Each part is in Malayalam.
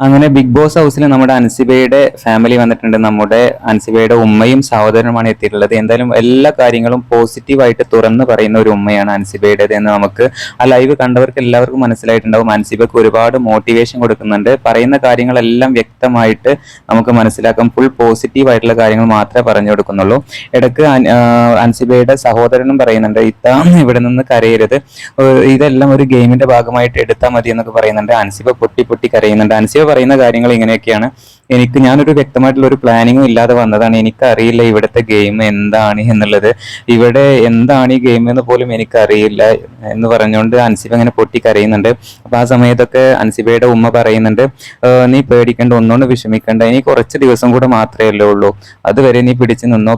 അങ്ങനെ ബിഗ് ബോസ് ഹൗസിൽ നമ്മുടെ അൻസിബയുടെ ഫാമിലി വന്നിട്ടുണ്ട്. നമ്മുടെ അൻസിബയുടെ ഉമ്മയും സഹോദരനുമാണ് എത്തിയിട്ടുള്ളത്. എന്തായാലും എല്ലാ കാര്യങ്ങളും പോസിറ്റീവായിട്ട് തുറന്ന് പറയുന്ന ഒരു ഉമ്മയാണ് അൻസിബയുടേത് എന്ന് നമുക്ക് ആ ലൈവ് കണ്ടവർക്ക് എല്ലാവർക്കും മനസ്സിലായിട്ടുണ്ടാവും. അൻസിബക്ക് ഒരുപാട് മോട്ടിവേഷൻ കൊടുക്കുന്നുണ്ട്. പറയുന്ന കാര്യങ്ങളെല്ലാം വ്യക്തമായിട്ട് നമുക്ക് മനസ്സിലാക്കാം. ഫുൾ പോസിറ്റീവ് ആയിട്ടുള്ള കാര്യങ്ങൾ മാത്രമേ പറഞ്ഞു കൊടുക്കുന്നുള്ളൂ. ഇടയ്ക്ക് അൻസിബയുടെ സഹോദരനും പറയുന്നുണ്ട്, ഇവിടെ നിന്ന് കരയരുത്, ഇതെല്ലാം ഒരു ഗെയിമിന്റെ ഭാഗമായിട്ട് എടുത്താൽ മതി എന്നൊക്കെ പറയുന്നുണ്ട്. അൻസിബ പൊട്ടി പൊട്ടി കരയുന്നുണ്ട്. അൻസിബ പറയുന്ന കാര്യങ്ങൾ ഇങ്ങനെയൊക്കെയാണ്: ഞാനൊരു വ്യക്തമായിട്ടുള്ള ഒരു പ്ലാനിങ്ങും ഇല്ലാതെ വന്നതാണ്, എനിക്കറിയില്ല ഇവിടുത്തെ ഗെയിം എന്താണ് എന്നുള്ളത്, ഇവിടെ എന്താണ് ഈ ഗെയിം എന്ന് പോലും എനിക്കറിയില്ല എന്ന് പറഞ്ഞുകൊണ്ട് അൻസിബ അങ്ങനെ പൊട്ടി കരയുന്നുണ്ട്. അപ്പൊ ആ സമയത്തൊക്കെ അൻസിബയുടെ ഉമ്മ പറയുന്നുണ്ട്, നീ പേടിക്കണ്ട, ഒന്നുകൊണ്ട് വിഷമിക്കണ്ട, ഇനി കുറച്ച് ദിവസം കൂടെ മാത്രമേ ഉള്ളൂ, അതുവരെ നീ പിടിച്ചു നിന്നോ,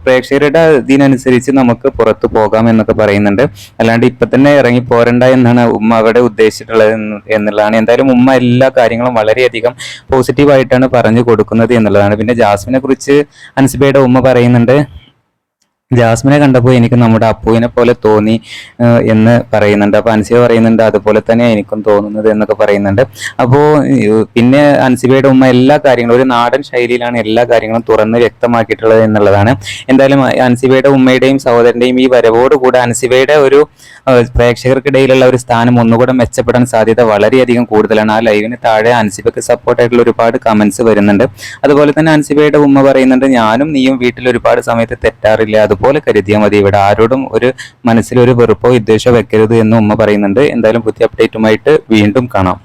പ്രേക്ഷകരുടെ ഇതിനനുസരിച്ച് നമുക്ക് പുറത്തു പോകാം എന്നൊക്കെ പറയുന്നുണ്ട്. അല്ലാണ്ട് ഇപ്പൊ തന്നെ ഇറങ്ങി പോരണ്ട എന്നാണ് ഉമ്മ അവിടെ ഉദ്ദേശിച്ചിട്ടുള്ളത് എന്നുള്ളതാണ്. എന്തായാലും ഉമ്മ എല്ലാ കാര്യങ്ങളും വളരെയധികം പോസിറ്റീവായിട്ടാണ് പറഞ്ഞു കൊടുക്കുന്നത് എന്നുള്ളതാണ്. പിന്നെ ജാസ്മിനെ കുറിച്ച് അൻസിബയുടെ ഉമ്മ പറയുന്നുണ്ട്, ജാസ്മിനെ കണ്ടപ്പോൾ എനിക്ക് നമ്മുടെ അപ്പുവിനെ പോലെ തോന്നി എന്ന് പറയുന്നുണ്ട്. അപ്പൊ അൻസിബ പറയുന്നുണ്ട്, അതുപോലെ തന്നെ എനിക്കും തോന്നുന്നത് എന്നൊക്കെ പറയുന്നുണ്ട്. അപ്പോൾ പിന്നെ അൻസിബയുടെ ഉമ്മ എല്ലാ കാര്യങ്ങളും ഒരു നാടൻ ശൈലിയിലാണ് എല്ലാ കാര്യങ്ങളും തുറന്ന് വ്യക്തമാക്കിയിട്ടുള്ളത് എന്നുള്ളതാണ്. എന്തായാലും അൻസിബയുടെ ഉമ്മയുടെയും സഹോദരന്റെയും ഈ വരവോടുകൂടെ അൻസിബയുടെ ഒരു പ്രേക്ഷകർക്കിടയിലുള്ള ഒരു സ്ഥാനം ഒന്നുകൂടെ മെച്ചപ്പെടാൻ സാധ്യത വളരെയധികം കൂടുതലാണ്. ആ ലൈവിന് താഴെ അൻസിബയ്ക്ക് സപ്പോർട്ടായിട്ടുള്ള ഒരുപാട് കമന്റ്സ് വരുന്നുണ്ട്. അതുപോലെ തന്നെ അൻസിബയുടെ ഉമ്മ പറയുന്നുണ്ട്, ഞാനും നീയും വീട്ടിൽ ഒരുപാട് സമയത്ത് തെറ്റാറില്ല, അതുപോലെ കരുതിയാൽ മതി, ഇവിടെ ആരോടും ഒരു മനസ്സിൽ ഒരു വെറുപ്പോ വിദ്വേഷമോ വെക്കരുത് എന്ന് ഉമ്മ പറയുന്നുണ്ട്. എന്തായാലും പുതിയ അപ്ഡേറ്റുമായിട്ട് വീണ്ടും കാണാം.